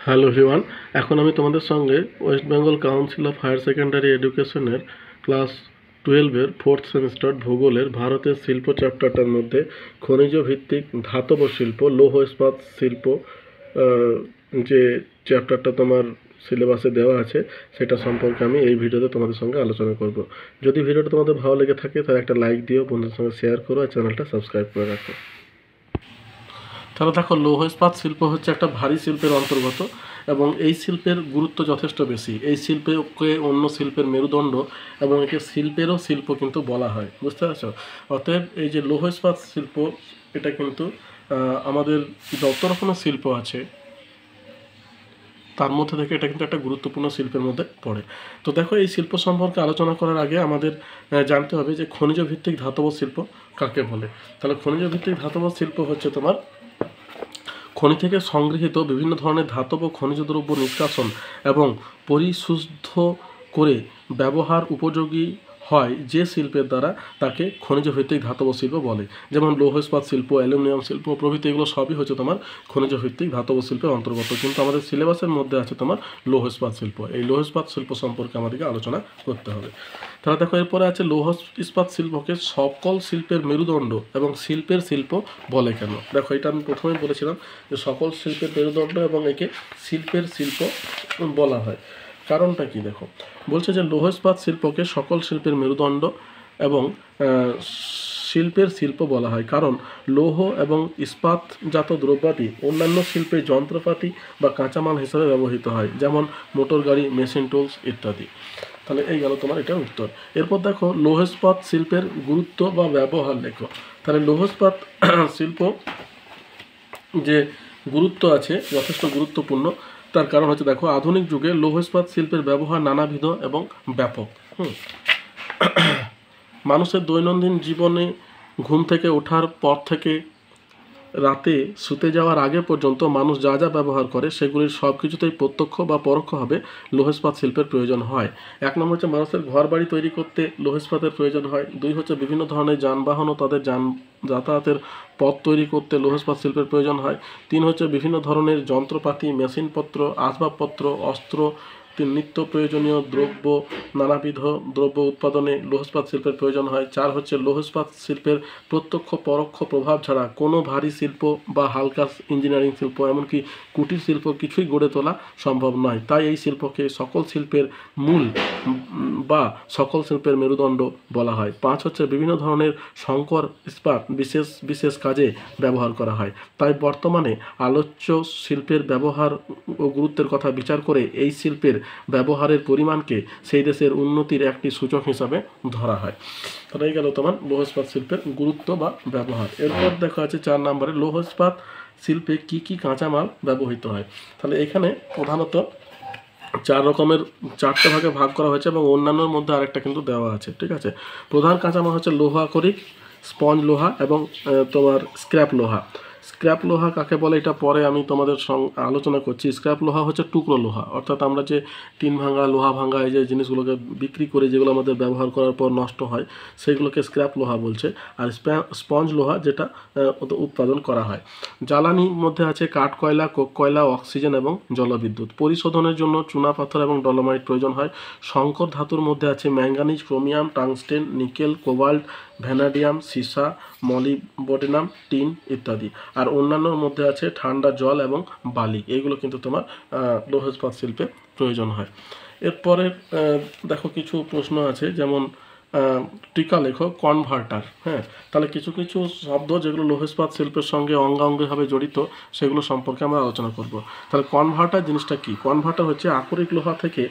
Hello everyone, এখন আমি তোমাদের সঙ্গে West Bengal council of higher secondary এডুকেশনের ক্লাস 12-এর 4th সেমিস্টার ভূগোলের ভারতের শিল্প চ্যাপ্টারটার মধ্যে খনিজ ভিত্তিক ধাতব শিল্প, লৌহ ইস্পাত শিল্প যে চ্যাপ্টারটা তোমার সিলেবাসে দেওয়া আছে সেটা সম্পর্কে আমি এই ভিডিওতে তোমাদের সঙ্গে আলোচনা করব। যদি ভিডিওটা তোমাদের ভালো লেগে থাকে তাহলে একটা লাইক দিও, বন্ধুদের সঙ্গে শেয়ার করো আর চ্যানেলটা সাবস্ক্রাইব করে রাখো। তাহলে দেখো, লৌহ ইস্পাত শিল্প হচ্ছে একটা ভারী শিল্পের অন্তর্গত এবং এই শিল্পের গুরুত্ব যথেষ্ট বেশি। এই শিল্পকে অন্য শিল্পের মেরুদণ্ড এবং একে শিল্পেরও শিল্প কিন্তু বলা হয়, বুঝতে পারছো? অতএব এই যে লৌহ ইস্পাত শিল্প, এটা কিন্তু আমাদের যত রকমের শিল্প আছে তার মধ্যে থেকে এটা কিন্তু একটা গুরুত্বপূর্ণ শিল্পের মধ্যে পড়ে। তো দেখো, এই শিল্প সম্পর্কে আলোচনা করার আগে আমাদের জানতে হবে যে খনিজ ভিত্তিক ধাতব শিল্প কাকে বলে। তাহলে খনিজ ভিত্তিক ধাতব শিল্প হচ্ছে তোমার খনি থেকে সংগৃহীত বিভিন্ন ধরনের ধাতব খনিজ দ্রব্য নিষ্কাশন এবং পরিশুদ্ধ করে ব্যবহার উপযোগী হয় যে শিল্পের দ্বারা তাকে খনিজ ভিত্তিক ধাতব শিল্প বলে। যেমন লৌহ ইস্পাত শিল্প, অ্যালুমিনিয়াম শিল্প প্রভৃতি, এগুলো সবই হচ্ছে তোমার খনিজ ভিত্তিক ধাতব শিল্পের অন্তর্গত, কিন্তু আমাদের সিলেবাসের মধ্যে আছে তোমার লৌহ ইস্পাত শিল্প। এই লৌহ ইস্পাত শিল্প সম্পর্কে আমাদেরকে আলোচনা করতে হবে। তাহলে দেখো, এরপরে আছে লৌহ ইস্পাত শিল্পকে সকল শিল্পের মেরুদণ্ড এবং শিল্পের শিল্প বলে কেন। দেখো, এটা আমি প্রথমেই বলেছিলাম যে সকল শিল্পের মেরুদণ্ড এবং একে শিল্পের শিল্প বলা হয়। কারণটা কি? দেখো, বলছে যে লৌহ ইস্পাত শিল্পকে সকল শিল্পের মেরুদণ্ড এবং শিল্পের শিল্প বলা হয় কারণ লৌহ এবং ইস্পাতজাত দ্রব্যাদি অন্যান্য শিল্পে যন্ত্রপাতি বা কাঁচামাল হিসেবে ব্যবহৃত হয়, যেমন মোটর গাড়ি, মেশিন টুলস ইত্যাদি। তাহলে এই গেল তোমার এটা উত্তর। এরপর দেখো, লৌহ ইস্পাত শিল্পের গুরুত্ব বা ব্যবহার লেখো। তাহলে লৌহ ইস্পাত শিল্প যে গুরুত্ব আছে, যথেষ্ট গুরুত্বপূর্ণ। তার কারণ হচ্ছে, দেখো, আধুনিক যুগে লৌহ ইস্পাত শিল্পের ব্যবহার নানাবিধ এবং ব্যাপক। মানুষের দৈনন্দিন জীবনে ঘুম থেকে ওঠার পর থেকে রাতে শুতে যাওয়ার আগে পর্যন্ত মানুষ যা যা ব্যবহার করে সেগুলির সব কিছুতেই প্রত্যক্ষ বা পরোক্ষভাবে লৌহ ইস্পাত শিল্পের প্রয়োজন হয়। এক নম্বর হচ্ছে মানুষের ঘর বাড়ি তৈরি করতে লৌহ ইস্পাতের প্রয়োজন হয়। দুই হচ্ছে বিভিন্ন ধরনের যানবাহন ও তাদের যাতায়াতের পথ তৈরি করতে লৌহ ইস্পাত শিল্পের প্রয়োজন হয়। তিন হচ্ছে বিভিন্ন ধরনের যন্ত্রপাতি, মেশিনপত্র, আসবাবপত্র, অস্ত্র, নিত্য প্রয়োজনীয় দ্রব্য, নানাবিধ দ্রব্য উৎপাদনে লৌহ ইস্পাত শিল্পের প্রয়োজন হয়। চার হচ্ছে লৌহ ইস্পাত শিল্পের প্রত্যক্ষ পরোক্ষ প্রভাব ছাড়া কোনো ভারী শিল্প বা হালকা ইঞ্জিনিয়ারিং শিল্প, এমনকি কুটির শিল্প কিছুই গড়ে তোলা সম্ভব নয়। তাই এই শিল্পকে সকল শিল্পের মূল বা সকল শিল্পের মেরুদণ্ড বলা হয়। পাঁচ হচ্ছে বিভিন্ন ধরনের সংকর ইস্পাত বিশেষ বিশেষ কাজে ব্যবহার করা হয়। তাই বর্তমানে আলোচ্য শিল্পের ব্যবহার ও গুরুত্বের কথা বিচার করে এই শিল্পের ব্যবহারের পরিমাণকে সেই দেশের উন্নতির একটি সূচক হিসাবে ধরা হয়। তাহলে এই গেল তোমার লৌহ ইস্পাত শিল্পের গুরুত্ব বা ব্যবহার। এরপর দেখা আছে 4 নম্বরে লৌহ ইস্পাত শিল্পে কি কি কাঁচামাল ব্যবহৃত হয়। তাহলে এখানে প্রধানত 4 রকমের 4টে ভাগে ভাগ করা হয়েছে এবং অন্যান্যর মধ্যে আরেকটা কিন্তু দেওয়া আছে, ঠিক আছে। প্রধান কাঁচামাল হচ্ছে লোহা আকরিক, স্পঞ্জ লোহা এবং তোমার স্ক্র্যাপ লোহা। স্ক্র্যাপ লোহা কাকে বলে এটা পরে আমি তোমাদের আলোচনা করছি। স্ক্র্যাপ লোহা হচ্ছে টুকরো লোহা, অর্থাৎ আমরা যে টিন ভাঙা, লোহা ভাঙা এই যে জিনিসগুলোকে বিক্রি করে যেগুলো আমাদের ব্যবহার করার পর নষ্ট হয় সেইগুলোকে স্ক্র্যাপ লোহা বলছে। আর স্পঞ্জ লোহা যেটা উৎপাদন করা হয়। জ্বালানির মধ্যে আছে কাঠ কয়লা, কোক কয়লা, অক্সিজেন এবং জলবিদ্যুৎ। পরিশোধনের জন্য চুনা পাথর এবং ডলোমাইট প্রয়োজন হয়। সংকর ধাতুর মধ্যে আছে manganese, chromium, tungsten, nickel, cobalt, vanadium, সীসা, মলিবডেনাম, টিন ইত্যাদি। আর অন্যান্যর মধ্যে আছে ঠান্ডা জল এবং বালি। এইগুলো কিন্তু তোমার লৌহ ইস্পাত শিল্পে প্রয়োজন হয়। এরপরে দেখো, কিছু প্রশ্ন আছে, যেমন টিকা লেখো কনভার্টার। হ্যাঁ, তাহলে কিছু কিছু শব্দ যেগুলো লৌহ ইস্পাত শিল্পের সঙ্গে অঙ্গাঙ্গিভাবে জড়িত সেগুলো সম্পর্কে আমরা আলোচনা করব। তাহলে কনভার্টার জিনিসটা কি? কনভার্টার হচ্ছে আকরিক লোহা থেকে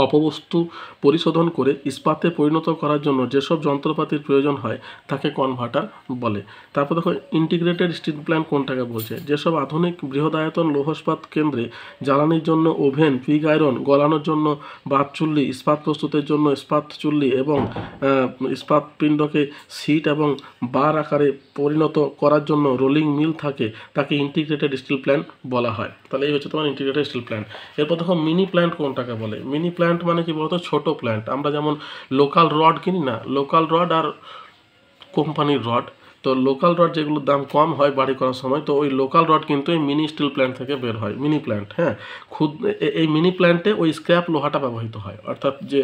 অপবস্তু পরিশোধন করে ইস্পাতে পরিণত করার জন্য যেসব যন্ত্রপাতির প্রয়োজন হয় তাকে কনভার্টার বলে। তারপর দেখো, ইন্টিগ্রেটেড স্টিল প্ল্যান্ট কোনটাকে বলছে? যেসব আধুনিক বৃহদায়তন লৌহ ইস্পাত কেন্দ্রে জ্বালানির জন্য ওভেন, পিগ আয়রন, গলানোর জন্য বাত চুল্লি, ইস্পাত প্রস্তুতের জন্য ইস্পাত চুল্লি এবং ইস্পাত পিণ্ডকে সিট এবং বার আকারে পরিণত করার জন্য রোলিং মিল থাকে, তাকে ইন্টিগ্রেটেড স্টিল প্ল্যান্ট বলা হয়। তাহলে এই হচ্ছে তোমার ইন্টিগ্রেটেড স্টিল প্ল্যান্ট। এরপর দেখো, মিনি প্ল্যান্ট কোনটাকে বলে? মিনি প্ল্যান্ট মানে কি বলতো? ছোট প্ল্যান্ট। আমরা যেমন লোকাল রড কিনি না, লোকাল রড আর কোম্পানির রড, তো তো লোকাল রড যেগুলোর দাম কম হয় বাড়ি করার সময়, তো ওই লোকাল রড কিন্তু এই মিনি স্টিল প্ল্যান্ট থেকে বের হয়, মিনি প্ল্যান্ট। হ্যাঁ, এই মিনি প্ল্যান্টে ওই স্ক্র্যাপ লোহাটা ব্যবহৃত হয়, অর্থাৎ যে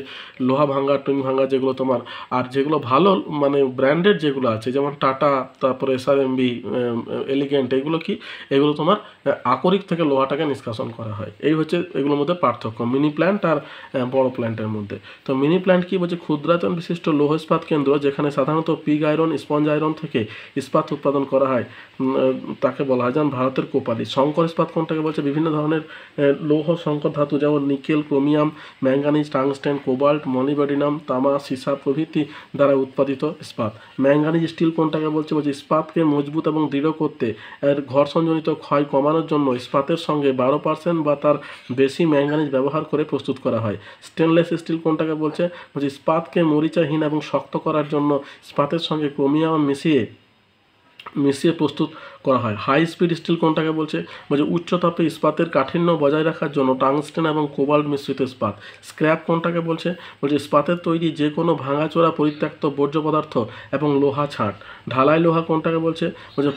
লোহা ভাঙ্গা টুং ভাঙ্গা যেগুলো তোমার, আর যেগুলো ভালো মানে ব্র্যান্ডেড যেগুলো আছে যেমন টাটা, তারপরে SRMB, এলিগেন্ট, এগুলো কি, এগুলো তোমার আকরিক থেকে লোহাটাকে নিষ্কাশন করা হয়। এই হচ্ছে এগুলোর মধ্যে পার্থক্য মিনি প্ল্যান্ট আর বড় প্ল্যান্টের মধ্যে। তো মিনি প্ল্যান্ট কি বলছে, ক্ষুদ্রায়তন বিশিষ্ট লৌহ ইস্পাত কেন্দ্র যেখানে সাধারণত পিগ আয়রন, স্পঞ্জ আয়রন থেকে ইস্পাত উৎপাদন করা হয়, তাকে বলা হয়। যেমন ভারতের কোপালি। শঙ্কর ইস্পাত কোনটাকে বলছে, বিভিন্ন ধরনের লৌহ সংকর ধাতু যেমন nickel, chromium, manganese, tungsten, cobalt, molybdenum, তামা, সীসা প্রভৃতি দ্বারা উৎপাদিত ইস্পাত। ম্যাঙ্গানিজ স্টিল কোনটাকে বলছে, ইস্পাতকে মজবুত এবং দৃঢ় করতে, এর ঘর্ষণজনিত ক্ষয় কমানোর জন্য ইস্পাতের সঙ্গে 12% বা তার বেশি ম্যাঙ্গানিজ ব্যবহার করে প্রস্তুত করা হয়। স্টেনলেস স্টিল কোনটাকে বলছে, ইস্পাতকে মরিচাহীন এবং শক্ত করার জন্য ইস্পাতের সঙ্গে ক্রোমিয়াম মিশিয়ে প্রস্তুত করা হয়। হাই স্পিড স্টিল কোনটাকে বলছে, উচ্চ তাপে ইস্পাতের কাঠিন্য বজায় রাখার জন্য টাংস্টেন এবং কোবাল্ট মিশ্রিত ইস্পাত। স্ক্র্যাপ কোনটাকে বলছে, ইস্পাতের তৈরি যে কোনো ভাঙাচোরা পরিত্যক্ত বর্জ্য পদার্থ এবং লোহা ছাঁট। ঢালাই লোহা কোনটাকে বলছে,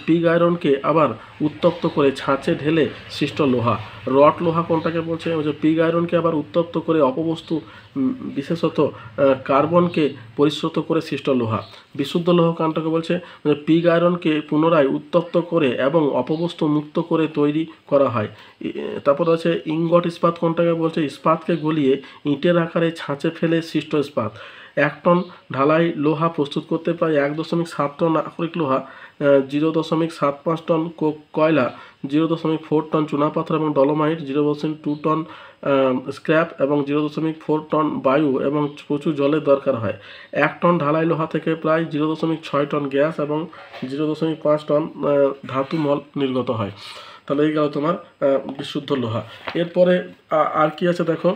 পিগ আয়রনকে আবার উত্তপ্ত করে ছাঁচে ঢেলে সৃষ্ট লোহা। রট লোহা কোনটাকে বলছে, পিগ আয়রনকে আবার উত্তপ্ত করে অপবস্তু বিশেষত কার্বনকে পরিশ্রুত করে সৃষ্ট লোহা। বিশুদ্ধ লোহ কোনটাকে বলছে, পিগ আয়রনকে পুনরায় উত্তপ্ত করে এবং অপবস্তু মুক্ত করে তৈরি করা হয়। তারপর আছে ইঙ্গট ইস্পাত কোনটাকে বলছে, ইস্পাতকে গলিয়ে ইটের আকারে ছাঁচে ফেলে সৃষ্ট ইস্পাত। 1 টন ঢালাই লোহা প্রস্তুত করতে প্রায় 1.7 টন আকরিক লোহা, 0.75 টন কয়লা, 0.4 টন চুনাপাথর এবং ডলোমাইট, 0.2 টন স্ক্র্যাপ এবং 0.4 টন বায়ু এবং প্রচুর জলের দরকার হয়। 1 টন ঢালাই লোহা থেকে প্রায় 0.6 টন গ্যাস এবং 0.5 টন ধাতু মল নির্গত হয়। তাহলে এই গেল তোমার বিশুদ্ধ লোহা। এরপরে আর কি আছে দেখো,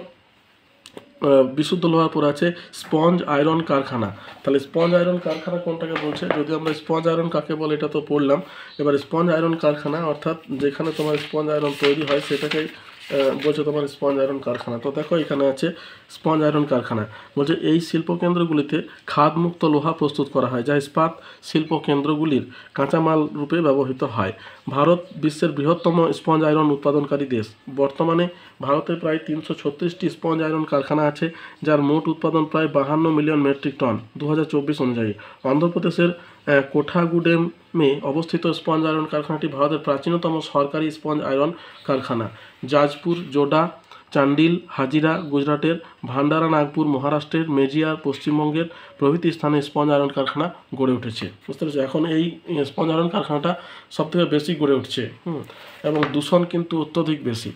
বিশুদ্ধ লোহার পর আছে স্পঞ্জ আয়রন কারখানা। তাহলে স্পঞ্জ আয়রন কারখানা কোনটাকে বলছে, যদি আমরা স্পঞ্জ আয়রন কাকে বলে এটা তো পড়লাম। এবার স্পঞ্জ আয়রন কারখানা অর্থাৎ যেখানে তোমার স্পঞ্জ আয়রন তৈরি হয় সেটাকেই বলছে তোমার স্পঞ্জ আয়রন কারখানা। তো দেখো এখানে আছে স্পঞ্জ আয়রন কারখানা, বলছে এই শিল্পকেন্দ্রগুলিতে খাদমুক্ত লোহা প্রস্তুত করা হয় যা ইস্পাত শিল্পকেন্দ্রগুলির কাঁচামাল রূপে ব্যবহৃত হয়। ভারত বিশ্বের বৃহত্তম স্পঞ্জ আয়রন উৎপাদনকারী দেশ। বর্তমানে ভারতে প্রায় 336টি স্পঞ্জ আয়রন কারখানা আছে, যার মোট উৎপাদন প্রায় 52 মিলিয়ন মেট্রিক টন 2024 অনুযায়ী। অন্ধ্রপ্রদেশের কোঠাগুডেমে অবস্থিত স্পঞ্জ আয়রন কারখানাটি ভারতের প্রাচীনতম সরকারি স্পঞ্জ আয়রন কারখানা। জাজপুর, জোডা, চান্ডিল, হাজিরা গুজরাটের, ভান্ডারা নাগপুর মহারাষ্ট্রের, মেজিয়ার পশ্চিমবঙ্গের প্রভৃতি স্থানে স্পঞ্জ আয়রন কারখানা গড়ে উঠেছে। বুঝতে পেরেছি, এখন এই স্পঞ্জ আয়রন কারখানাটা সবথেকে বেশি গড়ে উঠছে এবং দূষণ কিন্তু অত্যধিক বেশি।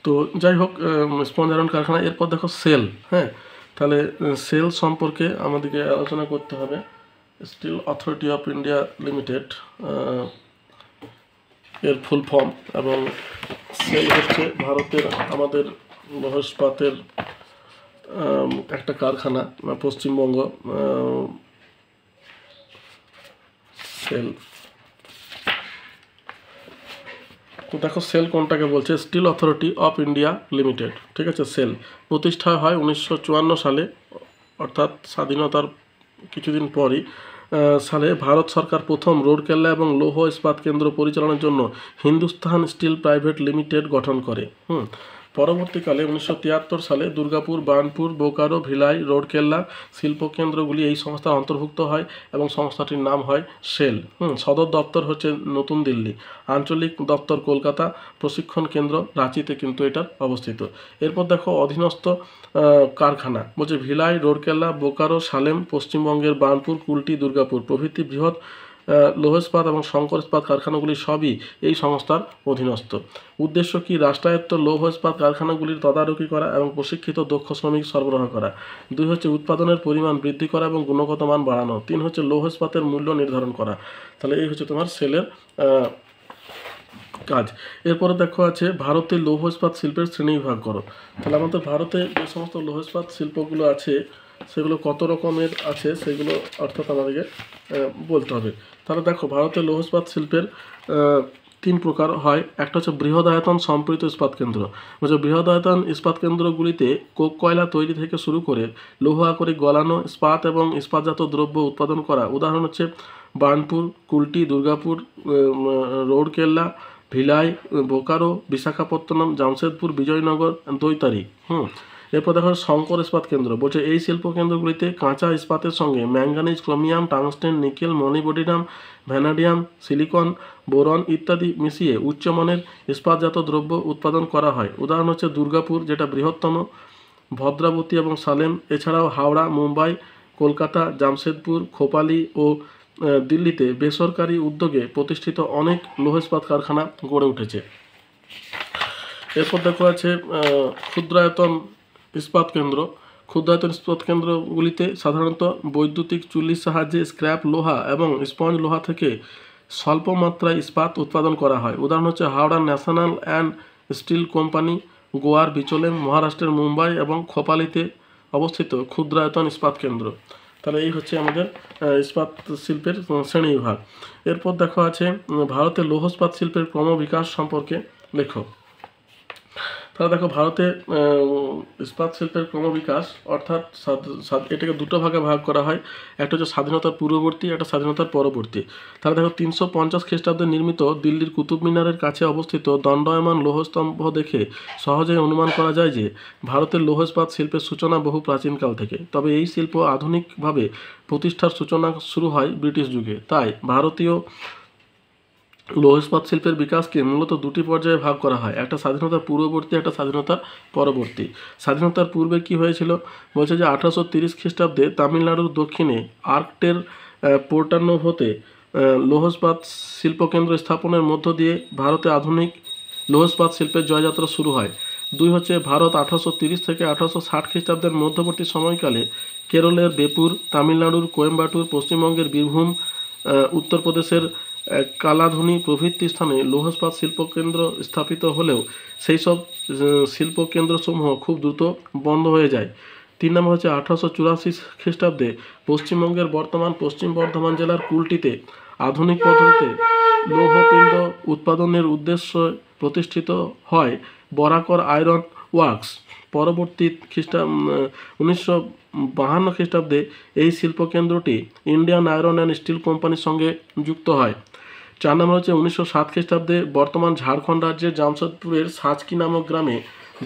তো যাই হোক, স্পঞ্জ আয়রন কারখানা। এরপর দেখো সেল। হ্যাঁ, তাহলে সেল সম্পর্কে আমাদেরকে আলোচনা করতে হবে। Steel authority of India limited এর ফুল ফর্ম, এবং সেল হচ্ছে ভারতের আমাদের লৌহ ইস্পাতের একটা কারখানা, পশ্চিমবঙ্গ সেল। তো দেখো সেল কোনটাকে বলছে, steel authority of India limited. ঠিক আছে, সেল প্রতিষ্ঠা হয় 1954 সালে, অর্থাৎ স্বাধীনতার কিছুদিন পরই সালে ভারত সরকার প্রথম রৌরকেল্লা এবং লৌহ ইস্পাত কেন্দ্র পরিচালনার জন্য হিন্দুস্তান স্টিল প্রাইভেট লিমিটেড গঠন করে। পরবর্তীকালে 1973 সালে দুর্গাপুর, বার্নপুর, বোকারো, ভিলাই, রৌরকেল্লা শিল্পকেন্দ্রগুলি এই সংস্থার অন্তর্ভুক্ত হয় এবং সংস্থাটির নাম হয় সেল। সদর দপ্তর হচ্ছে নতুন দিল্লি, আঞ্চলিক দপ্তর কলকাতা, প্রশিক্ষণ কেন্দ্র রাঁচিতে কিন্তু এটার অবস্থিত। এরপর দেখো অধীনস্থ কারখানা, বলছে ভিলাই, রৌরকেল্লা, বোকারো, সালেম, পশ্চিমবঙ্গের বার্নপুর, কুলটি, দুর্গাপুর প্রভৃতি বৃহৎ লৌহ ইস্পাত এবং শঙ্কর ইস্পাত কারখানাগুলি সবই এই সংস্থার অধীনস্থ। উদ্দেশ্য কি, রাষ্ট্রায়ত্ত লৌহ ইস্পাত কারখানাগুলির তদারকি করা এবং প্রশিক্ষিত দক্ষ শ্রমিক সরবরাহ করা। 2 হচ্ছে উৎপাদনের পরিমাণ বৃদ্ধি করা এবং গুণগত মান বাড়ানো। 3 হচ্ছে লৌহ ইস্পাতের মূল্য নির্ধারণ করা। তাহলে এই হচ্ছে তোমার সেলের কাজ। এরপরে দেখো আছে ভারতের লৌহ ইস্পাত শিল্পের শ্রেণীবিভাগ করো। তাহলে আমাদের ভারতে যে সমস্ত লৌহ ইস্পাত শিল্পগুলো আছে সেগুলো কত রকমের আছে সেগুলো অর্থাৎ আমাদেরকে বলতে হবে। তাহলে দেখো ভারতের লৌহ ইস্পাত শিল্পের 3 প্রকার হয়। একটা হচ্ছে বৃহদায়তন সম্পৃক্ত ইস্পাত কেন্দ্র। বৃহদায়তন ইস্পাত কেন্দ্রগুলিতে কোক কয়লা তৈরি থেকে শুরু করে লৌহ আকরিক গলানো, ইস্পাত এবং ইস্পাতজাত দ্রব্য উৎপাদন করা। উদাহরণ হচ্ছে বার্নপুর, কুলটি, দুর্গাপুর, রৌরকেল্লা, ভিলাই, বোকারো, বিশাখাপত্তনম, জামশেদপুর, বিজয়নগর, দৈতারি। এরপর দেখো শঙ্কর ইস্পাত কেন্দ্র বলছে এই শিল্প কেন্দ্রগুলিতে কাঁচা ইস্পাতের সঙ্গে manganese, chromium, tungsten, nickel, molybdenum, vanadium, silicon, boron ইত্যাদি মিশিয়ে উচ্চমানের ইস্পাতজাত দ্রব্য উৎপাদন করা হয়। উদাহরণ হচ্ছে দুর্গাপুর, যেটা বৃহত্তম, ভদ্রাবতী এবং সালেম। এছাড়াও হাওড়া, মুম্বাই, কলকাতা, জামশেদপুর, খোপালি ও দিল্লিতে বেসরকারি উদ্যোগে প্রতিষ্ঠিত অনেক লৌহ ইস্পাত কারখানা গড়ে উঠেছে। এরপর দেখো আছে ক্ষুদ্রায়তন ইস্পাত কেন্দ্র। ক্ষুদ্রায়তন ইস্পাত কেন্দ্রগুলিতে সাধারণত বৈদ্যুতিক চুল্লির সাহায্যে স্ক্র্যাপ লোহা এবং স্পঞ্জ লোহা থেকে স্বল্প মাত্রায় ইস্পাত উৎপাদন করা হয়। উদাহরণ হচ্ছে Howrah national and steel company, গোয়ার বিচলেম, মহারাষ্ট্রের মুম্বাই এবং খোপালিতে অবস্থিত ক্ষুদ্রায়তন ইস্পাত কেন্দ্র। তাহলে এই হচ্ছে আমাদের ইস্পাত শিল্পের শ্রেণীবিভাগ। এরপর দেখো আছে ভারতের লৌহ ইস্পাত শিল্পের ক্রমবিকাশ সম্পর্কে লেখো। তাহলে দেখো ভারতে ইস্পাত শিল্পের ক্রমবিকাশ অর্থাৎ এটাকে দুটো ভাগে ভাগ করা হয়। একটা হচ্ছে স্বাধীনতার পূর্ববর্তী, একটা স্বাধীনতার পরবর্তী। তাহলে দেখো 350 খ্রিস্টাব্দে নির্মিত দিল্লির কুতুব মিনারের কাছে অবস্থিত দণ্ডায়মান লৌহস্তম্ভ দেখে সহজেই অনুমান করা যায় যে ভারতের লৌহ ইস্পাত শিল্পের সূচনা বহু প্রাচীনকাল থেকে। তবে এই শিল্প আধুনিকভাবে প্রতিষ্ঠার সূচনা শুরু হয় ব্রিটিশ যুগে। তাই ভারতীয় লৌহ ইস্পাত শিল্পের বিকাশকে মূলত দুটি পর্যায়ে ভাগ করা হয়, একটা স্বাধীনতার পূর্ববর্তী, একটা স্বাধীনতার পরবর্তী। স্বাধীনতার পূর্বে কি হয়েছিল বলছে যে 1830 খ্রিস্টাব্দে তামিলনাড়ুর দক্ষিণে আর্কটের পোর্টানোভোতে লৌহ ইস্পাত শিল্পকেন্দ্র স্থাপনের মধ্য দিয়ে ভারতে আধুনিক লৌহ ইস্পাত শিল্পের জয়যাত্রা শুরু হয়। দুই হচ্ছে ভারত 1830 থেকে 1860 খ্রিস্টাব্দের মধ্যবর্তী সময়কালে কেরলের বেপুর, তামিলনাড়ুর কোয়েম্বাটুর, পশ্চিমবঙ্গের বীরভূম, উত্তরপ্রদেশের কালাধুনি প্রভৃতি স্থানে লৌহ ইস্পাত শিল্পকেন্দ্র স্থাপিত হলেও সেই সব শিল্পকেন্দ্রসমূহ খুব দ্রুত বন্ধ হয়ে যায়। 3 নম্বর হচ্ছে 1884 খ্রিস্টাব্দে পশ্চিমবঙ্গের বর্তমান পশ্চিম বর্ধমান জেলার কুলটিতে আধুনিক পদ্ধতিতে লৌহপিণ্ড উৎপাদনের উদ্দেশ্যে প্রতিষ্ঠিত হয় বরাকর আয়রন ওয়ার্কস। পরবর্তী 1952 খ্রিস্টাব্দে এই শিল্পকেন্দ্রটি ইন্ডিয়ান আয়রন অ্যান্ড স্টিল কোম্পানির সঙ্গে যুক্ত হয়। 4 নম্বর হচ্ছে 1907 খ্রিস্টাব্দে বর্তমান ঝাড়খণ্ড রাজ্যের জামশেদপুরের সাজকি নামক গ্রামে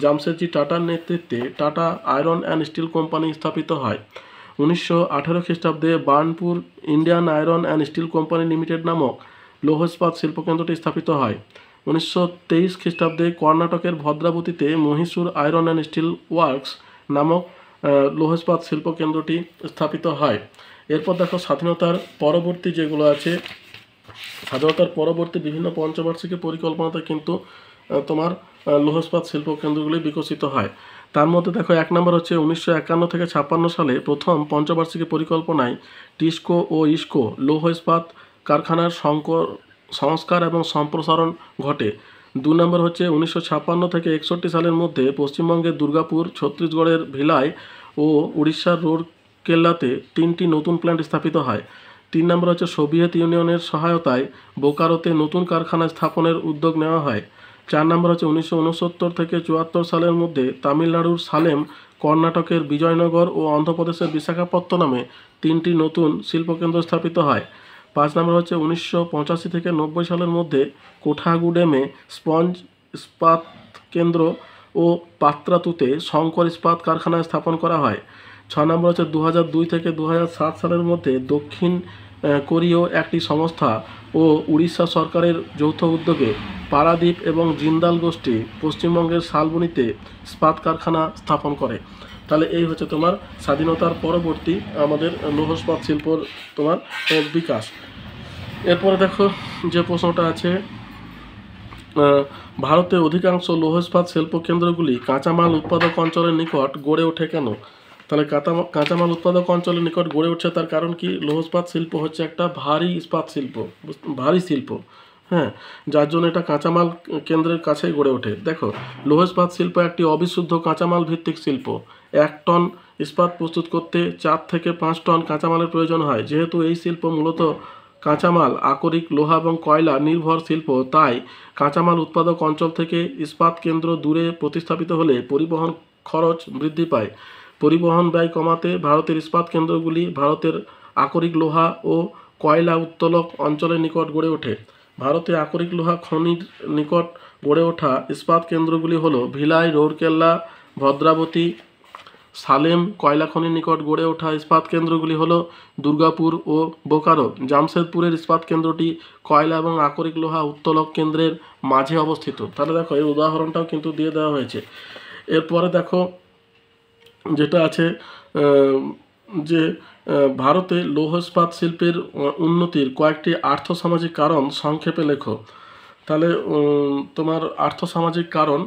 জামশেদজি টাটার নেতৃত্বে Tata iron and steel company স্থাপিত হয়। 1918 খ্রিস্টাব্দে Burnpur Indian iron and steel company limited নামক লৌহ ইস্পাত শিল্পকেন্দ্রটি স্থাপিত হয়। 1923 খ্রিস্টাব্দে কর্ণাটকের ভদ্রাবতীতে Mysore iron and steel works নামক লৌহ ইস্পাত শিল্পকেন্দ্রটি স্থাপিত হয়। এরপর দেখো স্বাধীনতার পরবর্তী যেগুলো আছে, স্বাধীনতার পরবর্তী বিভিন্ন পঞ্চবার্ষিকী পরিকল্পনাতে কিন্তু তোমার লৌহ ইস্পাত শিল্পকেন্দ্রগুলি বিকশিত হয়। তার মধ্যে দেখো 1 নম্বর হচ্ছে 1951 থেকে 56 সালে প্রথম পঞ্চবার্ষিকী পরিকল্পনায় টিস্কো ও ইস্কো লৌহ ইস্পাত কারখানার সংস্কার এবং সম্প্রসারণ ঘটে। 2 নম্বর হচ্ছে 1956 থেকে 61 সালের মধ্যে পশ্চিমবঙ্গের দুর্গাপুর, ছত্তিশগড়ের ভিলাই ও উড়িষ্যার রৌরকেল্লাতে 3টি নতুন প্ল্যান্ট স্থাপিত হয়। 3 নম্বর হচ্ছে সোভিয়েত ইউনিয়নের সহায়তায় বোকারোতে নতুন কারখানা স্থাপনের উদ্যোগ নেওয়া হয়। 4 নম্বর হচ্ছে 1969 থেকে 74 সালের মধ্যে তামিলনাড়ুর সালেম, কর্ণাটকের বিজয়নগর ও অন্ধ্রপ্রদেশের বিশাখাপত্তনমে 3টি নতুন শিল্পকেন্দ্র স্থাপিত হয়। 5 নম্বর হচ্ছে 1985 থেকে 90 সালের মধ্যে কোঠাগুডেমে স্পঞ্জ ইস্পাত কেন্দ্র ও পাত্রাতুতে শঙ্কর ইস্পাত কারখানা স্থাপন করা হয়। 6 নম্বর হচ্ছে 2002 থেকে 2007 সালের মধ্যে দক্ষিণ কোরীয় একটি সংস্থা ও উড়িষ্যা সরকারের যৌথ উদ্যোগে পারাদ্বীপ এবং জিন্দাল গোষ্ঠী পশ্চিমবঙ্গের শালবনীতে ইস্পাত কারখানা স্থাপন করে। তাহলে এই হচ্ছে তোমার স্বাধীনতার পরবর্তী আমাদের লৌহ ইস্পাত শিল্পর তোমার বিকাশ। এরপরে দেখো যে প্রশ্নটা আছে, ভারতের অধিকাংশ লৌহ ইস্পাত শিল্পকেন্দ্রগুলি কাঁচামাল উৎপাদক অঞ্চলের নিকট গড়ে ওঠে কেন? তাহলে কাঁচামাল উৎপাদক অঞ্চলের নিকট গড়ে উঠছে তার কারণ কি? লৌহ ইস্পাত শিল্প হচ্ছে একটা ভারী ইস্পাত শিল্প, ভারী শিল্প, হ্যাঁ, যার জন্য এটা কাঁচামাল কেন্দ্রের কাছেই গড়ে ওঠে। দেখো লৌহ ইস্পাত শিল্প একটি অবিশুদ্ধ কাঁচামাল ভিত্তিক শিল্প। 1 টন ইস্পাত প্রস্তুত করতে 4 থেকে 5 টন কাঁচামালের প্রয়োজন হয়। যেহেতু এই শিল্প মূলত কাঁচামাল, আকরিক, লোহা এবং কয়লা নির্ভর শিল্প, তাই কাঁচামাল উৎপাদক অঞ্চল থেকে ইস্পাত কেন্দ্র দূরে প্রতিস্থাপিত হলে পরিবহন খরচ বৃদ্ধি পায়। পরিবহন ব্যয় কমাতে ভারতের ইস্পাত কেন্দ্রগুলি ভারতের আকরিক, লোহা ও কয়লা উত্তোলক অঞ্চলের নিকট গড়ে ওঠে। ভারতে আকরিক লোহা খনির নিকট গড়ে ওঠা ইস্পাত কেন্দ্রগুলি হলো ভিলাই, রৌরকেল্লা, ভদ্রাবতী, সালেম। কয়লা খনির নিকট গড়ে ওঠা ইস্পাত কেন্দ্রগুলি হলো দুর্গাপুর ও বোকারো। জামশেদপুরের ইস্পাত কেন্দ্রটি কয়লা এবং আকরিক লোহা উত্তোলক কেন্দ্রের মাঝে অবস্থিত। তাহলে দেখো এর উদাহরণটাও কিন্তু দিয়ে দেওয়া হয়েছে। এরপরে দেখো যেটা আছে যে ভারতে লৌহ ইস্পাত শিল্পের উন্নতির কয়েকটি আর্থসামাজিক কারণ সংক্ষেপে লেখো। তাহলে তোমার আর্থসামাজিক কারণ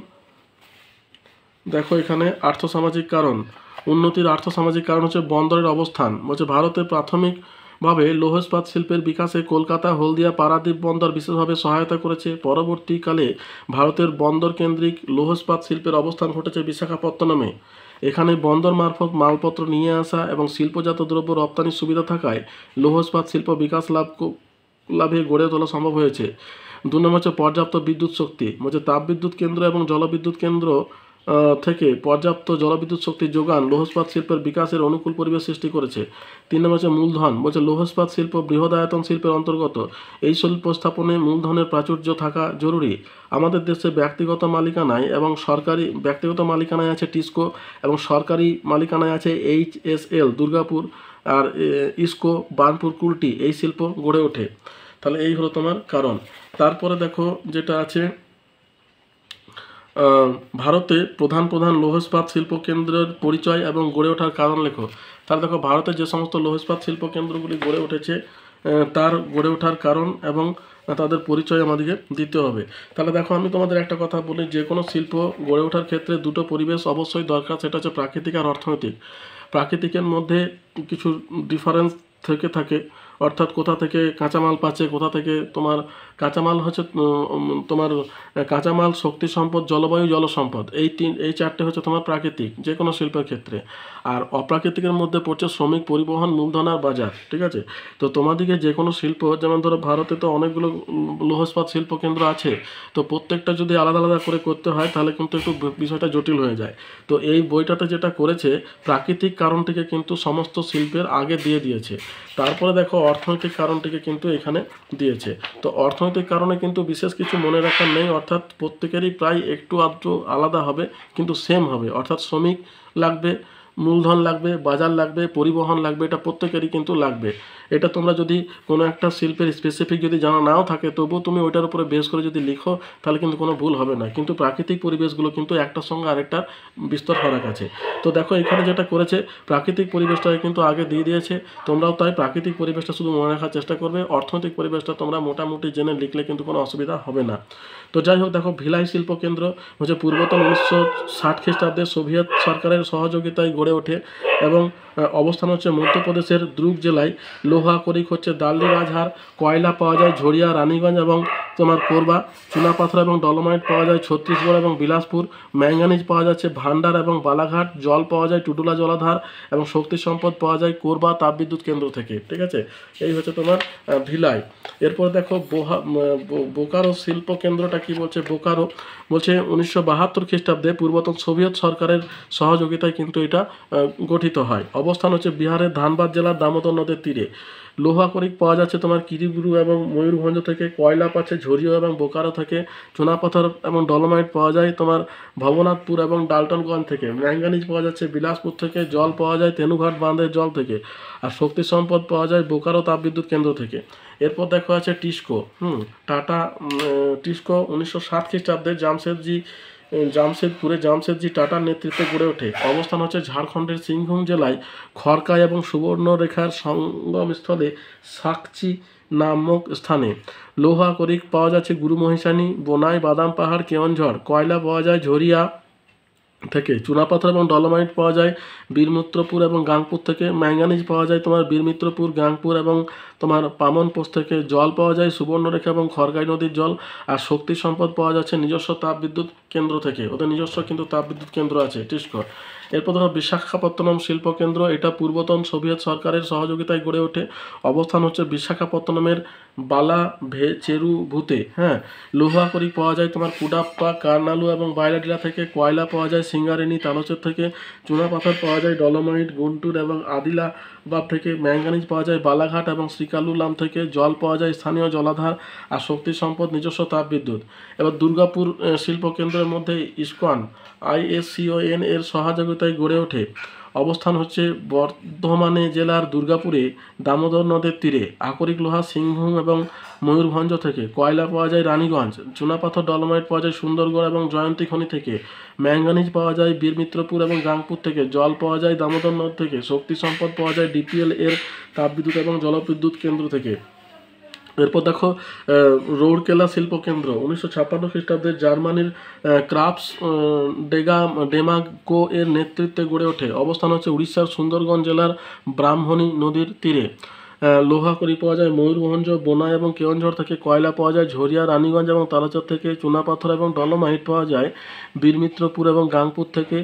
দেখো, এখানে আর্থসামাজিক কারণ, উন্নতির আর্থসামাজিক কারণ হচ্ছে বন্দরের অবস্থান। বলছে ভারতে প্রাথমিকভাবে লৌহ ইস্পাত শিল্পের বিকাশে কলকাতা, হলদিয়া, পারাদ্বীপ বন্দর বিশেষভাবে সহায়তা করেছে। পরবর্তীকালে ভারতের বন্দর কেন্দ্রিক লৌহ ইস্পাত শিল্পের অবস্থান ঘটেছে বিশাখাপত্তনমে। এখানে বন্দর মারফত মালপত্র নিয়ে আসা এবং শিল্পজাত দ্রব্য রপ্তানির সুবিধা থাকায় লৌহ ইস্পাত শিল্প বিকাশ লাভে গড়ে তোলা সম্ভব হয়েছে। 2 নম্বর হচ্ছে পর্যাপ্ত বিদ্যুৎ শক্তি। বলছে তাপবিদ্যুৎ কেন্দ্র এবং জলবিদ্যুৎ কেন্দ্র থেকে পর্যাপ্ত জলবিদ্যুৎ শক্তির যোগান লৌহ ইস্পাত শিল্পের বিকাশের অনুকূল পরিবেশ সৃষ্টি করেছে। 3 নম্বর হচ্ছে মূলধন। বলছে লৌহ ইস্পাত শিল্প বৃহদায়তন শিল্পের অন্তর্গত। এই শিল্প স্থাপনে মূলধনের প্রাচুর্য থাকা জরুরি। আমাদের দেশে ব্যক্তিগত মালিকানায় এবং সরকারি ব্যক্তিগত মালিকানায় আছে টিসকো এবং সরকারি মালিকানায় আছে HSL দুর্গাপুর আর ইসকো বার্নপুর কুলটি। এই শিল্প গড়ে ওঠে। তাহলে এই হলো তোমার কারণ। তারপরে দেখো যেটা আছে ভারতে প্রধান প্রধান লৌহ ইস্পাত শিল্প কেন্দ্রের পরিচয় এবং গড়ে ওঠার কারণ লেখো। তাহলে দেখো ভারতে যে সমস্ত লৌহ ইস্পাত শিল্প কেন্দ্রগুলি গড়ে উঠেছে তার গড়ে ওঠার কারণ এবং তাদের পরিচয় আমাদেরকে দিতে হবে। তাহলে দেখো আমি তোমাদের একটা কথা বলি, যে কোনো শিল্প গড়ে ওঠার ক্ষেত্রে দুটো পরিবেশ অবশ্যই দরকার, সেটা হচ্ছে প্রাকৃতিক আর অর্থনৈতিক। প্রাকৃতিকের মধ্যে কিছু ডিফারেন্স থেকে থাকে, অর্থাৎ কোথা থেকে কাঁচামাল পাচ্ছে, কোথা থেকে তোমার কাঁচামাল হচ্ছে তোমার কাঁচামাল, শক্তি সম্পদ, জলবায়ু, জলসম্পদ, এই চারটে হচ্ছে তোমার প্রাকৃতিক যে কোনো শিল্পের ক্ষেত্রে। আর অপ্রাকৃতিকের মধ্যে পড়ছে শ্রমিক, পরিবহন, মূলধন আর বাজার। ঠিক আছে, তো তোমাদিকে যে কোনো শিল্প, যেমন ধরো ভারতে তো অনেকগুলো লৌহ ইস্পাত শিল্প কেন্দ্র আছে, তো প্রত্যেকটা যদি আলাদা আলাদা করে করতে হয় তাহলে কিন্তু একটু বিষয়টা জটিল হয়ে যায়। তো এই বইটাতে যেটা করেছে প্রাকৃতিক কারণটিকে কিন্তু সমস্ত শিল্পের আগে দিয়ে দিয়েছে, তারপরে দেখো অর্থনৈতিক কারণটিকে কিন্তু এখানে দিয়েছে। তো অর্থনৈতিক কারণে কিন্তু বিশেষ কিছু মনে রাখার নেই, অর্থাৎ প্রত্যেকেরই প্রায় একটু আধটু আলাদা হবে কিন্তু সেম হবে। অর্থাৎ শ্রমিক লাগবে, মূলধন লাগবে, বাজার লাগবে, পরিবহন লাগবে, এটা প্রত্যেকেরই কিন্তু লাগবে। এটা তোমরা যদি কোনো একটা শিল্পের স্পেসিফিক যদি জানা নাও থাকে তবুও তুমি ওইটার উপরে বেস করে যদি লিখো তাহলে কিন্তু কোনো ভুল হবে না। কিন্তু প্রাকৃতিক পরিবেশগুলো কিন্তু একটার সঙ্গে আরেকটার বিস্তর ফারাক আছে। তো দেখো এখানে যেটা করেছে প্রাকৃতিক পরিবেশটাকে কিন্তু আগে দিয়ে দিয়েছে, তোমরাও তাই প্রাকৃতিক পরিবেশটা শুধু মনে রাখার চেষ্টা করবে, অর্থনৈতিক পরিবেশটা তোমরা মোটামুটি জেনে লিখলে কিন্তু কোনো অসুবিধা হবে না। তো যাই হোক, দেখো ভিলাই শিল্প কেন্দ্র হচ্ছে পূর্বতন 1960 খ্রিস্টাব্দে সোভিয়েত সরকারের সহযোগিতায় গড়ে ওঠে এবং অবস্থান হচ্ছে মধ্যপ্রদেশের দুর্গ জেলায়। লোহা করিক হচ্ছে দাল্লি রাজহার, কয়লা পাওয়া যায় ঝরিয়া, রানীগঞ্জ এবং তোমার কোরবা, চুনাপাথর এবং ডলোমাইট পাওয়া যায় ছত্তিশগড় এবং বিলাসপুর, ম্যাঙ্গানিজ পাওয়া যাচ্ছে ভান্ডার এবং বালাঘাট, জল পাওয়া যায় টুটুলা জলাধার এবং শক্তি সম্পদ পাওয়া যায় কোরবা তাপবিদ্যুৎ কেন্দ্র থেকে। ঠিক আছে, এই হচ্ছে তোমার ভিলাই। এরপর দেখো বোকারো শিল্প কেন্দ্রটা কি বলছে। বোকারো বলছে 1972 খ্রিস্টাব্দে পূর্বতন সোভিয়েত সরকারের সহযোগিতায় কিন্তু এটা গঠিত হয়। অবস্থান হচ্ছে বিহারের ধানবাদ জেলার দামোদর নদের তীরে। লোহা করিক পাওয়া যাচ্ছে তোমার কিরিবুরু এবং ময়ূরভঞ্জ থেকে, কয়লা পাচ্ছে ঝরিও এবং বোকারো থেকে, চুনাপাথর এবং ডলোমাইট পাওয়া যায় তোমার ভবনাথপুর এবং ডালটনগঞ্জ থেকে, ম্যাঙ্গানিজ পাওয়া যাচ্ছে বিলাসপুর থেকে, জল পাওয়া যায় তেনুঘাট বাঁধের জল থেকে, আর শক্তি সম্পদ পাওয়া যায় বোকারো তাপবিদ্যুৎ কেন্দ্র থেকে। এরপর দেখো আছে টিসকো। টাটা টিসকো 1960 খ্রিস্টাব্দে জামশেদজি টাটার নেতৃত্বে গড়ে ওঠে। অবস্থান হচ্ছে ঝাড়খণ্ডের সিংভূম জেলায় খড়কায় এবং সুবর্ণরেখার সঙ্গমস্থলে সাকচি নামক স্থানে। লোহা করিক পাওয়া যাচ্ছে গুরুমহিষানী, বোনাই, বাদাম পাহাড়, কেওনঝড়। কয়লা পাওয়া যায় ঝরিয়া থেকে, চুনাপাথর এবং ডলোমাইট পাওয়া যায় বীরমিত্রপুর এবং গাংপুর থেকে, ম্যাঙ্গানিজ পাওয়া যায় তোমার বীরমিত্রপুর, গাংপুর এবং তোমার পামনপোষ থেকে, জল পাওয়া যায় সুবর্ণরেখা এবং খড়গাই নদীর জল, আর শক্তি সম্পদ পাওয়া যাচ্ছে নিজস্ব তাপবিদ্যুৎ কেন্দ্র থেকে। ওদের নিজস্ব কিন্তু তাপবিদ্যুৎ কেন্দ্র আছে টিসকো। এরপর ধরো বিশাখাপত্তনম শিল্প কেন্দ্র, এটা পূর্বতন সোভিয়েত সরকারের সহযোগিতায় গড়ে ওঠে। অবস্থান হচ্ছে বিশাখাপত্তনমের চেরুভূতে। লোহা করিক পাওয়া যায় তোমার কুডাপ্পা, কারনালু এবং বাইলাডিলা থেকে, কয়লা পাওয়া যায় সিঙ্গারেনি, তালচের থেকে, চুনাপাথর পাওয়া যায় ডলোমাইট, গুন্টুর এবং বাদ থেকে ম্যাঙ্গানিজ পাওয়া যায় বালাঘাট এবং শ্রীকালুলাম থেকে, জল পাওয়া যায় স্থানীয় জলাধার, আর শক্তি সম্পদ নিজস্ব তাপবিদ্যুৎ। এবার দুর্গাপুর শিল্পকেন্দ্রের মধ্যে ইস্কন ISCON এর সহযোগিতায় গড়ে ওঠে। অবস্থান হচ্ছে বর্ধমানে জেলার দুর্গাপুরে দামোদর নদের তীরে। আকরিক লোহা সিংভূম এবং ময়ূরভঞ্জ থেকে, কয়লা পাওয়া যায় রানীগঞ্জ, চুনাপাথর ডলোমাইট পাওয়া যায় সুন্দরগড় এবং জয়ন্তী খনি থেকে, ম্যাঙ্গানিজ পাওয়া যায় বীরমিত্রপুর এবং গাংপুর থেকে, জল পাওয়া যায় দামোদর নদ থেকে, শক্তি সম্পদ পাওয়া যায় DPL এর তাপবিদ্যুৎ এবং জলবিদ্যুৎ কেন্দ্র থেকে। এরপর দেখো রৌরকেলা শিল্পকেন্দ্র 1956 খ্রিস্টাব্দে জার্মানির ক্রাফটস ডেমাগো এর নেতৃত্বে গড়ে ওঠে। অবস্থান হচ্ছে উড়িষ্যার সুন্দরগঞ্জ জেলার ব্রাহ্মণী নদীর তীরে। লোহা করি পাওয়া যায় ময়ূরভঞ্জ, বোনাই এবং কেওনঝড় থেকে, কয়লা পাওয়া যায় ঝরিয়া রানীগঞ্জ এবং তারাচর থেকে, চুনাপাথর এবং ডলোমাইট পাওয়া যায় বীরমিত্রপুর এবং গাংপুর থেকে,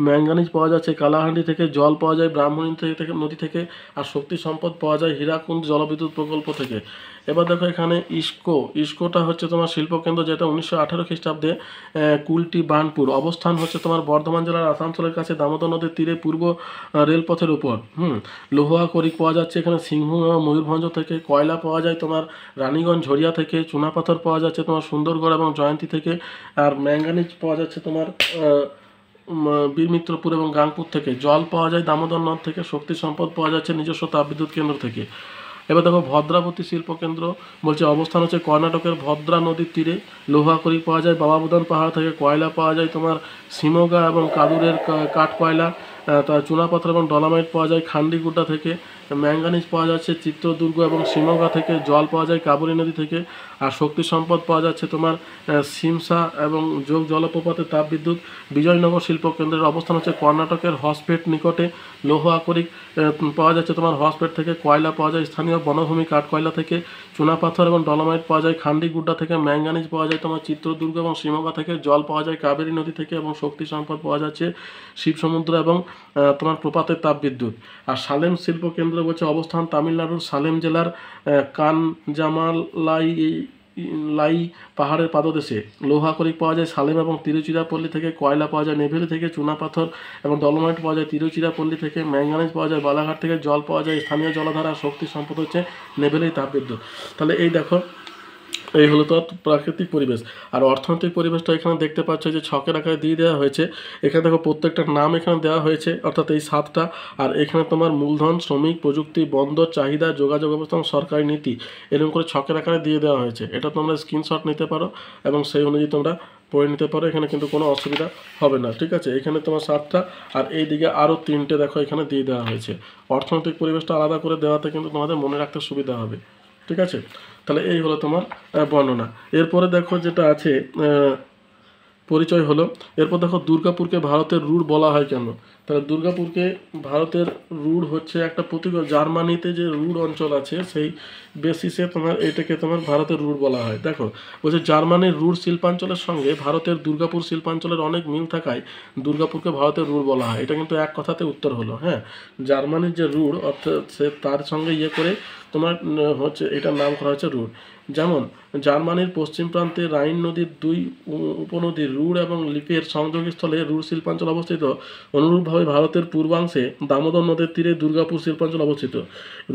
ম্যাঙ্গানিজ পাওয়া যাচ্ছে কালাহান্ডি থেকে, জল পাওয়া যায় ব্রাহ্মণী থেকে নদী থেকে, আর শক্তি সম্পদ পাওয়া যায় হীরাকুন্দ জলবিদ্যুৎ প্রকল্প থেকে। এবার দেখো এখানে ইস্কোটা হচ্ছে তোমার শিল্পকেন্দ্র, যেটা 1918 খ্রিস্টাব্দে কুলটি বার্নপুর। অবস্থান হচ্ছে তোমার বর্ধমান জেলার আসানসোলের কাছে দামোদর নদীর তীরে পূর্ব রেলপথের উপর। লোহা করি পাওয়া যাচ্ছে এখানে সিংভূম এবং ময়ূরভঞ্জ থেকে, কয়লা পাওয়া যায় তোমার রানীগঞ্জ ঝরিয়া থেকে, চুনাপাথর পাওয়া যাচ্ছে তোমার সুন্দরগড় এবং জয়ন্তী থেকে, আর ম্যাঙ্গানিজ পাওয়া যাচ্ছে তোমার বীরমিত্রপুর এবং গাংপুর থেকে, জল পাওয়া যায় দামোদর নদ থেকে, শক্তি সম্পদ পাওয়া যাচ্ছে নিজস্ব তাপবিদ্যুৎ কেন্দ্র থেকে। এবার দেখো ভদ্রাবতী শিল্পকেন্দ্র বলছে অবস্থান হচ্ছে কর্ণাটকের ভদ্রা নদীর তীরে। লোহা করি পাওয়া যায় বাবাবুদান পাহাড় থেকে, কয়লা পাওয়া যায় তোমার শিমোগা এবং কাদুরের কাঠ কয়লা, তার চুনাপাথর এবং ডলামাইট পাওয়া যায় খান্ডিগুড্ডা থেকে, ম্যাঙ্গানিজ পাওয়া যাচ্ছে চিত্রদুর্গ এবং শিমোগা থেকে, জল পাওয়া যায় কাবেরী নদী থেকে, আর শক্তি সম্পদ পাওয়া যাচ্ছে তোমার সিমসা এবং যোগ জলপ্রপাতের তাপবিদ্যুৎ। বিজয়নগর শিল্পকেন্দ্রের অবস্থান হচ্ছে কর্ণাটকের হসপেট নিকটে। লৌহ আকরিক পাওয়া যাচ্ছে তোমার হসপেট থেকে, কয়লা পাওয়া যায় স্থানীয় বনভূমি কাঠ কয়লা থেকে, চুনাপাথর এবং ডলোমাইট পাওয়া যায় খান্ডিগুড্ডা থেকে, ম্যাঙ্গানিজ পাওয়া যায় তোমার চিত্রদুর্গ এবং শিমোগা থেকে, জল পাওয়া যায় কাবেরী নদী থেকে, এবং শক্তি সম্পদ পাওয়া যাচ্ছে শিবসমুদ্র এবং তোমার প্রপাতের তাপবিদ্যুৎ। আর সালেম শিল্পকেন্দ্র বলছে অবস্থান তামিলনাড়ুর সালেম জেলার লাই পাহাড়ের পাদদেশে। লোহা করিক পাওয়া যায় সালেম এবং তিরুচিরাপল্লী থেকে, কয়লা পাওয়া যায় নেভেলি থেকে, চুনাপাথর এবং ডলোমাইট পাওয়া যায় তিরুচিরাপল্লী থেকে, ম্যাঙ্গানিজ পাওয়া যায় বালাঘাট থেকে, জল পাওয়া যায় স্থানীয় জলাধারা, শক্তি সম্পদ হচ্ছে নেভেলি তাপবিদ্যুৎ। তাহলে এই দেখো এই হলো তো প্রাকৃতিক পরিবেশ। আর অর্থনৈতিক পরিবেশটা এখানে দেখতে পাচ্ছ যে ছকের আকারে দিয়ে দেওয়া হয়েছে। এখানে দেখো প্রত্যেকটার নাম এখানে দেওয়া হয়েছে, অর্থাৎ এই 7টা। আর এখানে তোমার মূলধন, শ্রমিক, প্রযুক্তি, বন্দর, চাহিদা, যোগাযোগ ব্যবস্থা, সরকারি নীতি এরকম করে ছকের আকারে দিয়ে দেওয়া হয়েছে। এটা তোমরা স্ক্রিনশট নিতে পারো এবং সেই অনুযায়ী তোমরা পড়ে নিতে পারো, এখানে কিন্তু কোনো অসুবিধা হবে না। ঠিক আছে, এখানে তোমার 7টা, আর এই দিকে আরও 3টে দেখো এখানে দিয়ে দেওয়া হয়েছে। অর্থনৈতিক পরিবেশটা আলাদা করে দেওয়াতে কিন্তু তোমাদের মনে রাখতে সুবিধা হবে। ঠিক আছে, তাহলে এই হলো তোমার বর্ণনা। এরপরে দেখো যেটা আছে পরিচয় হলো। এরপর দেখো দুর্গাপুরকে ভারতের রুড় বলা হয় কেন। তাহলে দুর্গাপুরকে ভারতের রুড় হচ্ছে একটা জার্মানিতে যে রুড় অঞ্চল আছে সেই বেসিসে তোমার এটাকে তোমার ভারতের রুড় বলা হয়। দেখো বলছে জার্মানির রুড় শিল্পাঞ্চলের সঙ্গে ভারতের দুর্গাপুর শিল্পাঞ্চলের অনেক মিল থাকায় দুর্গাপুরকে ভারতের রুড় বলা হয়। এটা কিন্তু এক কথাতে উত্তর হলো। হ্যাঁ, জার্মানির যে রুড় অর্থাৎ সে তার সঙ্গে করে তোমার হচ্ছে এটার নাম করা হচ্ছে রুড়। যেমন জার্মানির পশ্চিম প্রান্তে রাইন নদীর 2 উপনদী রুড় এবং লিপের সংযোগস্থলে রুড় শিল্পাঞ্চল অবস্থিত। অনুরূপভাবে ভারতের পূর্বাংশে দামোদর নদের তীরে দুর্গাপুর শিল্পাঞ্চল অবস্থিত।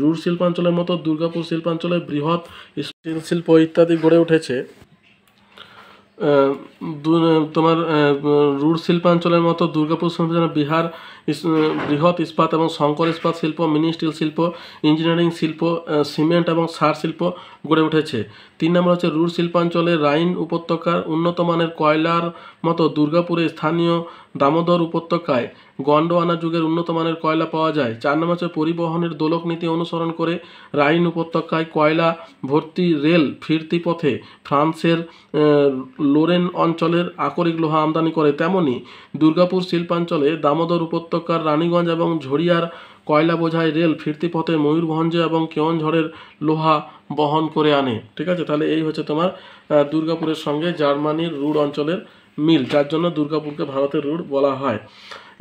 রুড় শিল্পাঞ্চলের মতো দুর্গাপুর শিল্পাঞ্চলে বৃহৎ স্টিল শিল্প ইত্যাদি গড়ে উঠেছে। তোমার রুড় শিল্পাঞ্চলের মতো দুর্গাপুর শিল্পাঞ্চলে বৃহৎ ইস্পাত এবং শঙ্কর ইস্পাত শিল্প, মিনি স্টিল শিল্প, ইঞ্জিনিয়ারিং শিল্প, সিমেন্ট এবং সার শিল্প গড়ে উঠেছে। 3 নম্বর হচ্ছে রুড় শিল্পাঞ্চলে রাইন উপত্যকার উন্নত মানের কয়লার মতো দুর্গাপুরে স্থানীয় দামোদর উপত্যকায় গন্ডোয়ানা যুগের উন্নত মানের কয়লা পাওয়া যায়। 4 নম্বর হচ্ছে পরিবহনের দোলক নীতি অনুসরণ করে রাইন উপত্যকায় কয়লা ভর্তি রেল ফিরতি পথে ফ্রান্সের লোরেন অঞ্চলের আকরিক লোহা আমদানি করে। তেমনি দুর্গাপুর শিল্পাঞ্চলে দামোদর উপত্যকার রানীগঞ্জ এবং ঝরিয়ার কয়লা বোঝাই রেল ফিরতি পথে ময়ূরভঞ্জ এবং কেওনঝড়ের লোহা বহন করে আনে। ঠিক আছে, তাহলে এই হচ্ছে তোমার দুর্গাপুরের সঙ্গে জার্মানির রুড় অঞ্চলের মিল, যার জন্য দুর্গাপুরকে ভারতের রুড় বলা হয়।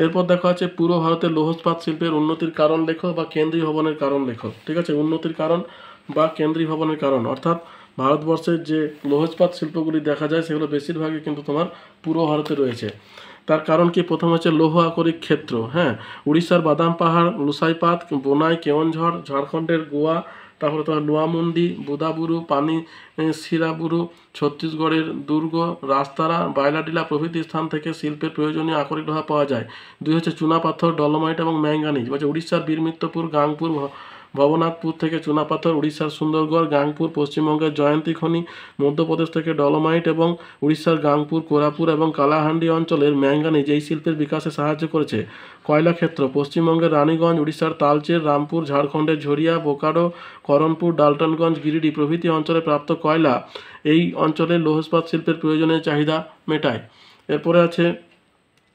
এরপর দেখা হচ্ছে পূর্ব ভারতের লৌহ ইস্পাত শিল্পের উন্নতির কারণ লেখো বা কেন্দ্রীয় ভবনের কারণ লেখো। ঠিক আছে, উন্নতির কারণ বা কেন্দ্রীয় ভবনের কারণ, অর্থাৎ ভারতবর্ষের যে লৌহ ইস্পাত শিল্পগুলি দেখা যায় সেগুলো বেশিরভাগই কিন্তু তোমার পূর্ব ভারতে রয়েছে। তার কারণ কি? প্রথম হচ্ছে লৌহ আকরিক ক্ষেত্র, হ্যাঁ, উড়িষ্যার বাদাম পাহাড়, লুসাইপাত, বোনাই, কেওনঝড়, ঝাড়খণ্ডের গোয়া, তারপরে তোমার নোয়ামুন্ডি, বুদাবুরু, পানি সিরাবুরু, ছত্তিশগড়ের দুর্গ, রাস্তারা, বায়লাডিলা প্রভৃতি স্থান থেকে শিল্পের প্রয়োজনীয় আকরিক লোহা পাওয়া যায়। 2 হচ্ছে চুনাপাথর, ডলোমাইট এবং ম্যাঙ্গানিজ। বলছে উড়িষ্যার বীরমিত্রপুর, গাংপুর, ভবনাথপুর থেকে চুনাপাথর, উড়িষ্যার সুন্দরগড়, গাংপুর, পশ্চিমবঙ্গের জয়ন্তী খনি, মধ্যপ্রদেশ থেকে ডলোমাইট এবং উড়িষ্যার গাংপুর, কোরাপুর এবং কালাহান্ডি অঞ্চলের ম্যাঙ্গানিজ এই শিল্পের বিকাশে সাহায্য করেছে। কয়লা ক্ষেত্র, পশ্চিমবঙ্গের রানীগঞ্জ, উড়িষ্যার তালচের, রামপুর, ঝাড়খণ্ডের ঝরিয়া, বোকারো, করণপুর, ডালটনগঞ্জ, গিরিডি প্রভৃতি অঞ্চলে প্রাপ্ত কয়লা এই অঞ্চলের লৌহ ইস্পাত শিল্পের প্রয়োজনীয় চাহিদা মেটায়। এরপরে আছে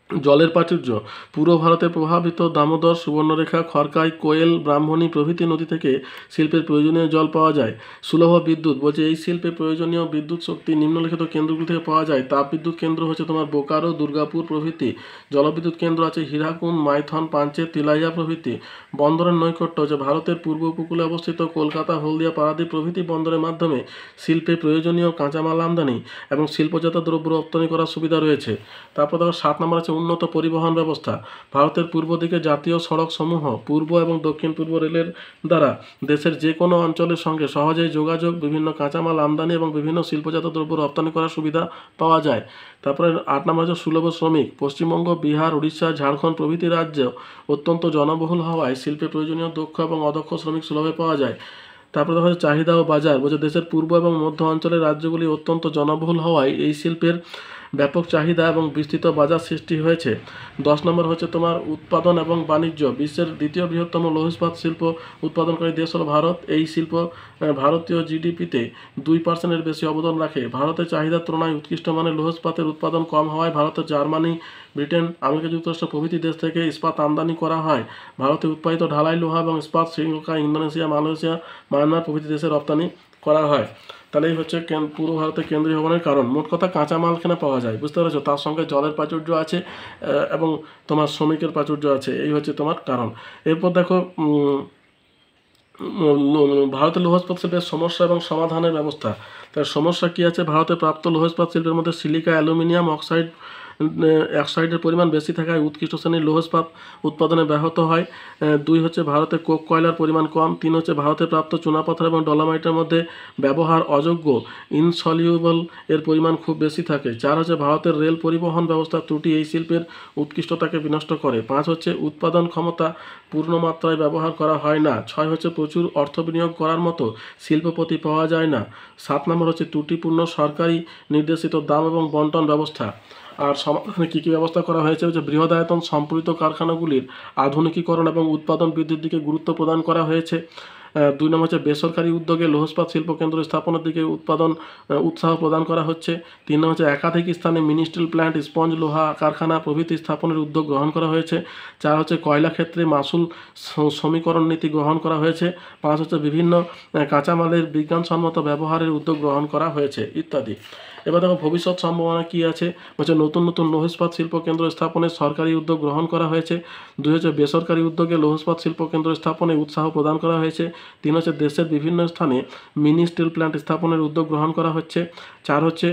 জলের প্রাচুর্য। পূর্ব ভারতে প্রভাবিত দামোদর, সুবর্ণরেখা, খড়কাই, কোয়েল, ব্রাহ্মণী প্রভৃতি নদী থেকে শিল্পের প্রয়োজনীয় জল পাওয়া যায়। সুলভ বিদ্যুৎ, বলছে এই শিল্পে প্রয়োজনীয় বিদ্যুৎ শক্তি নিম্নলিখিত কেন্দ্রগুলি থেকে পাওয়া যায়। তাপবিদ্যুৎ কেন্দ্র হচ্ছে তোমার বোকারো, দুর্গাপুর প্রভৃতি। জলবিদ্যুৎ কেন্দ্র আছে হীরাকুন্দ, মাইথন, পাঞ্চেত, তিলাইয়া প্রভৃতি। বন্দরের নৈকট্য হচ্ছে ভারতের পূর্ব উপকূলে অবস্থিত কলকাতা, হলদিয়া, পারাদ্বীপ প্রভৃতি বন্দরের মাধ্যমে শিল্পে প্রয়োজনীয় কাঁচামাল আমদানি এবং শিল্পজাত দ্রব্য রপ্তানি করার সুবিধা রয়েছে। তারপর দেখো 7 নম্বর আছে উন্নত পরিবহন ব্যবস্থা। ভারতের পূর্ব দিকে জাতীয় সড়ক সমূহ পূর্ব এবং দক্ষিণ পূর্ব রেলের দ্বারা দেশের যে কোনো অঞ্চলের সঙ্গে সহজেই যোগাযোগ, বিভিন্ন কাঁচামাল আমদানি এবং বিভিন্ন শিল্পজাত দ্রব্য রপ্তানি করার সুবিধা পাওয়া যায়। তারপরে 8 নম্বর আছে সুলভ শ্রমিক। পশ্চিমবঙ্গ, বিহার, উড়িষ্যা, ঝাড়খণ্ড প্রভৃতি রাজ্য অত্যন্ত জনবহুল হওয়ায় শিল্পে প্রয়োজনীয় দক্ষ এবং অদক্ষ শ্রমিক সুলভে পাওয়া যায়। তারপরে দেখা যাচ্ছে চাহিদা ও বাজার। বলছে দেশের পূর্ব এবং মধ্য অঞ্চলের রাজ্যগুলি অত্যন্ত জনবহুল হওয়ায় এই শিল্পের ব্যাপক চাহিদা এবং বিস্তৃত বাজার সৃষ্টি হয়েছে। 10 নম্বর হচ্ছে তোমার উৎপাদন এবং বাণিজ্য। বিশ্বের দ্বিতীয় বৃহত্তম লৌহ ইস্পাত শিল্প উৎপাদনকারী দেশ হলো ভারত। এই শিল্প ভারতীয় জিডিপিতে 2% বেশি অবদান রাখে। ভারতের চাহিদার তুলনায় উৎকৃষ্ট মানের লৌহ ইস্পাতের উৎপাদন কম হওয়ায় ভারতের জার্মানি, ব্রিটেন, আমেরিকা যুক্তরাষ্ট্র প্রভৃতি দেশ থেকে ইস্পাত আমদানি করা হয়। ভারতে উৎপাদিত ঢালাই লোহা এবং ইস্পাত শ্রীলঙ্কা, ইন্দোনেশিয়া, মালয়েশিয়া, মায়ানমার প্রভৃতি দেশে রপ্তানি করা হয়। তাহলে এই হচ্ছে পূর্ব ভারতের কেন্দ্রীয় ভবনের কারণ। মোট কথা কাঁচামাল এখানে পাওয়া যায়, বুঝতে পারছো? তার সঙ্গে জলের প্রাচুর্য আছে এবং তোমার শ্রমিকের প্রাচুর্য আছে। এই হচ্ছে তোমার কারণ। এরপর দেখো ভারতের লৌহ ইস্পাত শিল্পের সমস্যা এবং সমাধানের ব্যবস্থা। তার সমস্যা কি আছে? ভারতে প্রাপ্ত লৌহ ইস্পাত শিল্পের মধ্যে সিলিকা, অ্যালুমিনিয়াম অক্সাইডের পরিমাণ বেশি থাকায় উৎকৃষ্ট শ্রেণীর লৌহ ইস্পাত উৎপাদনে ব্যাহত হয়। 2 হচ্ছে ভারতে কোক কয়লার পরিমাণ কম। 3 হচ্ছে ভারতে প্রাপ্ত চুনাপাথর এবং ডলোমাইটের মধ্যে ব্যবহার অযোগ্য ইনসলিউবল এর পরিমাণ খুব বেশি থাকে। 4 হচ্ছে ভারতের রেল পরিবহন ব্যবস্থার ত্রুটি এই শিল্পের উৎকৃষ্টতাকে বিনষ্ট করে। 5 হচ্ছে উৎপাদন ক্ষমতা পূর্ণ মাত্রায় ব্যবহার করা হয় না। 6 হচ্ছে প্রচুর অর্থ বিনিয়োগ করার মতো শিল্পপতি পাওয়া যায় না। 7 নম্বর হচ্ছে ত্রুটিপূর্ণ সরকারি নির্দেশিত দাম এবং বন্টন ব্যবস্থা। আর সমাধানে কী কী ব্যবস্থা করা হয়েছে? যে বৃহদায়তন সম্পূরিত কারখানাগুলির আধুনিকীকরণ এবং উৎপাদন বৃদ্ধির দিকে গুরুত্ব প্রদান করা হয়েছে। 2 নম্বর হচ্ছে বেসরকারি উদ্যোগে লৌহ ইস্পাত শিল্প কেন্দ্র স্থাপনের দিকে উৎসাহ প্রদান করা হচ্ছে। 3 নম্বর হচ্ছে একাধিক স্থানে মিনি স্টিল প্ল্যান্ট, স্পঞ্জ লোহা কারখানা প্রভৃতি স্থাপনের উদ্যোগ গ্রহণ করা হয়েছে। 4 হচ্ছে কয়লা ক্ষেত্রে মাসুল সমীকরণ নীতি গ্রহণ করা হয়েছে। 5 হচ্ছে বিভিন্ন কাঁচামালের বিজ্ঞানসম্মত ব্যবহারের উদ্যোগ গ্রহণ করা হয়েছে ইত্যাদি। এবার দেখো ভবিষ্যৎ সম্ভাবনা কী আছে? বলছে নতুন নতুন লৌহ ইস্পাত শিল্প কেন্দ্র স্থাপনের সরকারি উদ্যোগ গ্রহণ করা হয়েছে। 2 হচ্ছে বেসরকারি উদ্যোগে লৌহ ইস্পাত শিল্প কেন্দ্র স্থাপনে উৎসাহ প্রদান করা হয়েছে। 3 হচ্ছে দেশের বিভিন্ন স্থানে মিনি স্টিল প্ল্যান্ট স্থাপনের উদ্যোগ গ্রহণ করা হচ্ছে। 4 হচ্ছে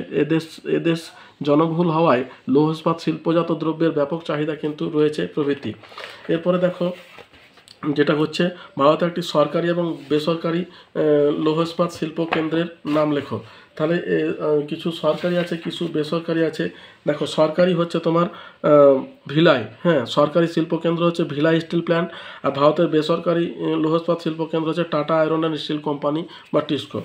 এদেশ জনবহুল হওয়ায় লৌহ ইস্পাত শিল্পজাত দ্রব্যের ব্যাপক চাহিদা কিন্তু রয়েছে প্রভৃতি। এরপরে দেখো যেটা হচ্ছে ভারতে একটি সরকারি এবং বেসরকারি লৌহ ইস্পাত শিল্প কেন্দ্রের নাম লেখো। তাহলে কিছু সরকারি আছে, কিছু বেসরকারি আছে। দেখো সরকারি হচ্ছে তোমার ভিলাই, হ্যাঁ, সরকারি শিল্পকেন্দ্র হচ্ছে ভিলাই স্টিল প্ল্যান্ট। আর ভারতের বেসরকারি লৌহ ইস্পাত শিল্পকেন্দ্র হচ্ছে tata iron and steel company বা টিসকো।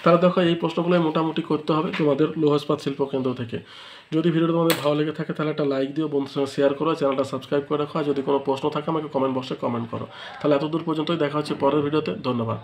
তাহলে দেখো এই প্রশ্নগুলোই মোটামুটি করতে হবে তোমাদের লৌহ ইস্পাত শিল্পকেন্দ্র থেকে। যদি ভিডিওটা তোমাদের ভালো লেগে থাকে তাহলে একটা লাইক দিও, বন্ধুদের সঙ্গে শেয়ার করো, চ্যানেলটা সাবস্ক্রাইব করে রাখো। আর যদি কোনো প্রশ্ন থাকে আমাকে কমেন্ট বক্সে কমেন্ট করো। তাহলে এতদূর পর্যন্তই, দেখা হচ্ছে পরের ভিডিওতে। ধন্যবাদ।